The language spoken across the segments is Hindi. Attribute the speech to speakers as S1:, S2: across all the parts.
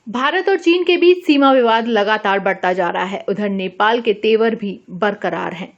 S1: भारत और चीन के बीच सीमा विवाद लगातार बढ़ता जा रहा है। उधर नेपाल के तेवर भी बरकरार हैं।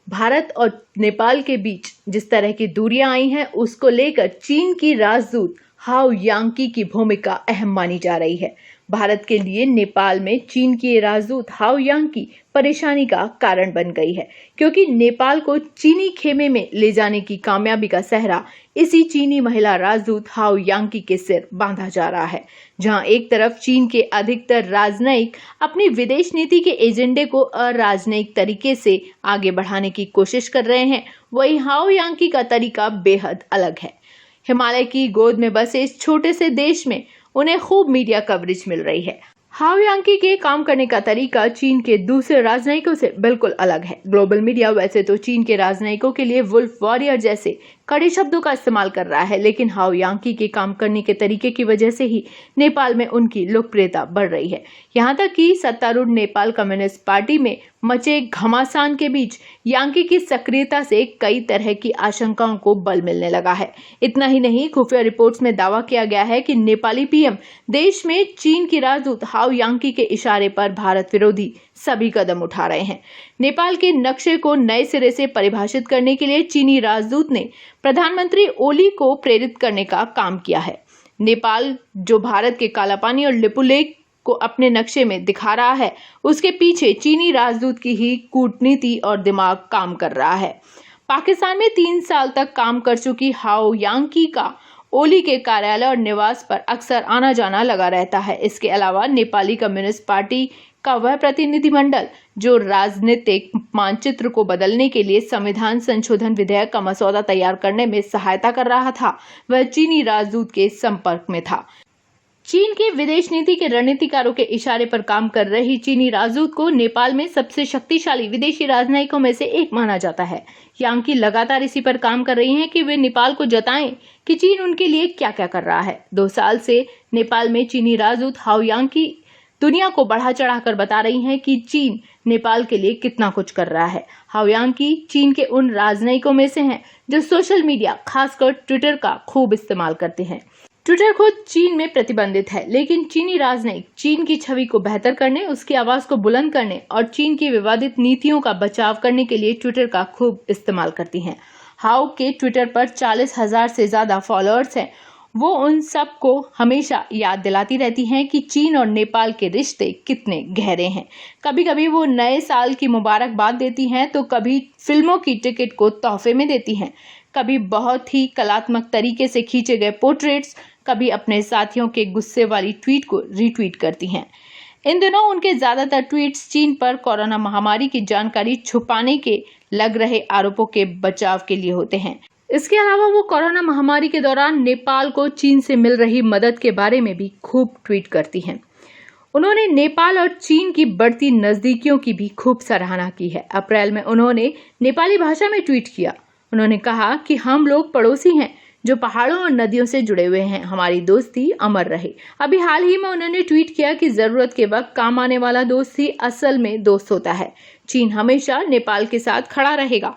S1: भारत और नेपाल के बीच जिस तरह की दूरियां आई हैं, उसको लेकर चीन की राजदूत हाओ यांकी की भूमिका अहम मानी जा रही है। भारत के लिए नेपाल में चीन की राजदूत हाओ यांकी परेशानी का कारण बन गई है, क्योंकि नेपाल को चीनी खेमे में ले जाने की कामयाबी का सहरा इसी चीनी महिला राजदूत हाओ यांकी के सिर बांधा जा रहा है। जहां एक तरफ चीन के अधिकतर राजनयिक अपनी विदेश नीति के एजेंडे को अराजनयिक तरीके से आगे बढ़ाने की कोशिश कर रहे हैं, वहीं हाओ यांकी का तरीका बेहद अलग है। हिमालय की गोद में बसे इस छोटे से देश में उन्हें खूब मीडिया कवरेज मिल रही है। हाओ यांकी के काम करने का तरीका चीन के दूसरे राजनयिकों से बिल्कुल अलग है। ग्लोबल मीडिया वैसे तो चीन के राजनयिकों के लिए वुल्फ वॉरियर जैसे कड़े शब्दों का इस्तेमाल कर रहा है, लेकिन हाओ यांकी के काम करने के तरीके की वजह से ही नेपाल में उनकी लोकप्रियता बढ़ रही है। यहाँ तक कि सत्तारूढ़ नेपाल कम्युनिस्ट पार्टी में मचे घमासान के बीच यांकी की सक्रियता से कई तरह की आशंकाओं को बल मिलने लगा है। इतना ही नहीं, खुफिया रिपोर्ट्स में दावा किया गया है कि नेपाली पीएम देश में चीन की राजदूत हाओ यांकी के इशारे पर भारत विरोधी सभी कदम उठा रहे हैं। नेपाल के नक्शे को नए सिरे से परिभाषित करने के लिए चीनी राजदूत ने प्रधानमंत्री ओली को प्रेरित करने का काम किया है। नेपाल जो भारत के कालापानी और लिपुलेख को अपने नक्शे में दिखा रहा है, उसके पीछे चीनी राजदूत की ही कूटनीति और दिमाग काम कर रहा है। पाकिस्तान में 3 साल तक काम कर चुकी हाओ यांकी का ओली के कार्यालय और निवास पर अक्सर आना जाना लगा रहता है। इसके अलावा नेपाली कम्युनिस्ट पार्टी का वह प्रतिनिधिमंडल जो राजनीतिक मानचित्र को बदलने के लिए संविधान संशोधन विधेयक का मसौदा तैयार करने में सहायता कर रहा था, वह चीनी राजदूत के संपर्क में था। चीन के विदेश नीति के रणनीतिकारों के इशारे पर काम कर रही चीनी राजदूत को नेपाल में सबसे शक्तिशाली विदेशी राजनयिकों में से एक माना जाता है। यांकी लगातार इसी पर काम कर रही हैं कि वे नेपाल को जताएं कि चीन उनके लिए क्या क्या कर रहा है। 2 साल से नेपाल में चीनी राजदूत हाओ यांकी दुनिया को बढ़ा चढ़ाकर बता रही हैं कि चीन नेपाल के लिए कितना कुछ कर रहा है। हाओ यांकी चीन के उन राजनयिकों में से हैं जो सोशल मीडिया, खासकर ट्विटर का खूब इस्तेमाल करते हैं। ट्विटर खुद चीन में प्रतिबंधित है, लेकिन चीनी राजनयिक चीन की छवि को बेहतर करने, उसकी आवाज को बुलंद करने और चीन की विवादित नीतियों का बचाव करने के लिए ट्विटर का खूब इस्तेमाल करती हैं। हाओ के ट्विटर पर 40,000 से ज्यादा फॉलोअर्स हैं। वो उन सब को हमेशा याद दिलाती रहती हैं कि चीन और नेपाल के रिश्ते कितने गहरे हैं। कभी कभी वो नए साल की मुबारकबाद देती हैं, तो कभी फिल्मों की टिकट को तोहफे में देती हैं, कभी बहुत ही कलात्मक तरीके से खींचे गए पोर्ट्रेट्स, कभी अपने साथियों के गुस्से वाली ट्वीट को रीट्वीट करती हैं। इन दिनों उनके ज्यादातर ट्वीट्स चीन पर कोरोना महामारी की जानकारी छुपाने के लग रहे आरोपों के बचाव के लिए होते हैं। इसके अलावा वो कोरोना महामारी के दौरान नेपाल को चीन से मिल रही मदद के बारे में भी खूब ट्वीट करती हैं। उन्होंने नेपाल और चीन की बढ़ती नजदीकियों की भी खूब सराहना की है। अप्रैल में उन्होंने नेपाली भाषा में ट्वीट किया। उन्होंने कहा कि हम लोग पड़ोसी हैं जो पहाड़ों और नदियों से जुड़े हुए हैं, हमारी दोस्ती अमर रहे। अभी हाल ही में उन्होंने ट्वीट किया कि जरूरत के वक्त काम आने वाला दोस्त ही असल में दोस्त होता है। चीन हमेशा नेपाल के साथ खड़ा रहेगा।